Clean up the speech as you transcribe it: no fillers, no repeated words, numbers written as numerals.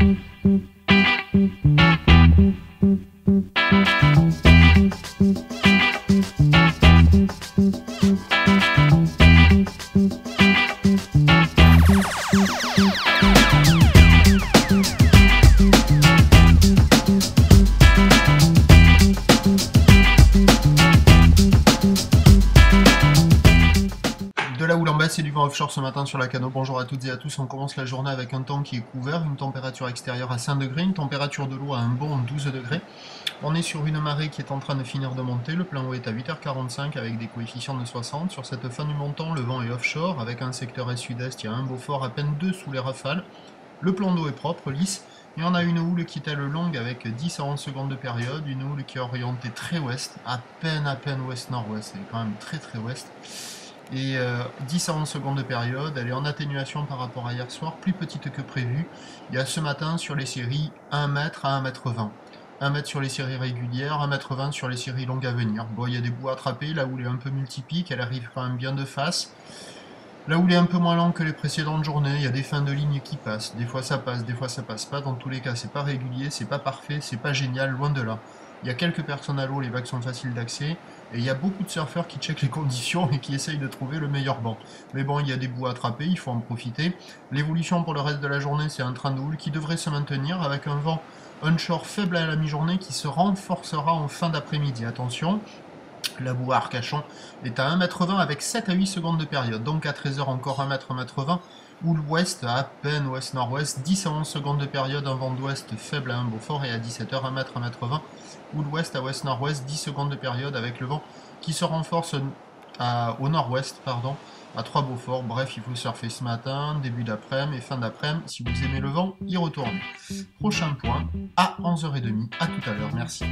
De la houle en baisse et du vent offshore ce matin sur la Cano. Bonjour à toutes et à tous. On commence la journée avec un temps qui est couvert, une température extérieure à 5 degrés, une température de l'eau à un bon 12 degrés. On est sur une marée qui est en train de finir de monter. Le plein eau est à 8h45 avec des coefficients de 60. Sur cette fin du montant, le vent est offshore avec un secteur est-sud-est. Il y a un Beaufort à peine 2 sous les rafales. Le plan d'eau est propre, lisse. Et on a une houle qui est elle longue avec 10 à 11 secondes de période. Une houle qui est orientée très ouest, à peine ouest-nord-ouest. Elle est quand même très ouest. Et 10 à 11 secondes de période, elle est en atténuation par rapport à hier soir, plus petite que prévu. Il y a ce matin sur les séries 1 mètre à 1 mètre 20. 1 mètre sur les séries régulières, 1 mètre 20 sur les séries longues à venir. Bon, il y a des bouts à attraper, la houle est un peu multipique, elle arrive quand même bien de face. La houle est un peu moins lente que les précédentes journées, il y a des fins de ligne qui passent. Des fois ça passe pas. Dans tous les cas, c'est pas régulier, c'est pas parfait, c'est pas génial, loin de là. Il y a quelques personnes à l'eau, les vagues sont faciles d'accès, et il y a beaucoup de surfeurs qui checkent les conditions et qui essayent de trouver le meilleur banc. Mais bon, il y a des bouts à attraper, il faut en profiter. L'évolution pour le reste de la journée, c'est un train de houle qui devrait se maintenir avec un vent onshore faible à la mi-journée qui se renforcera en fin d'après-midi. Attention, la boue à Arcachon est à 1,20 m avec 7 à 8 secondes de période, donc à 13h encore 1 m, 1,20 m. Houle ouest à peine ouest-nord-ouest, 10 à 11 secondes de période, un vent d'ouest faible à un Beaufort et à 17h 1 m, 1,20 m. Houle ouest à ouest-nord-ouest, 10 secondes de période avec le vent qui se renforce au nord-ouest, à 3 Beaufort. Bref, il faut surfer ce matin, début d'après-midi et fin d'après-midi. Si vous aimez le vent, y retournez. Prochain point à 11h30. À tout à l'heure, merci.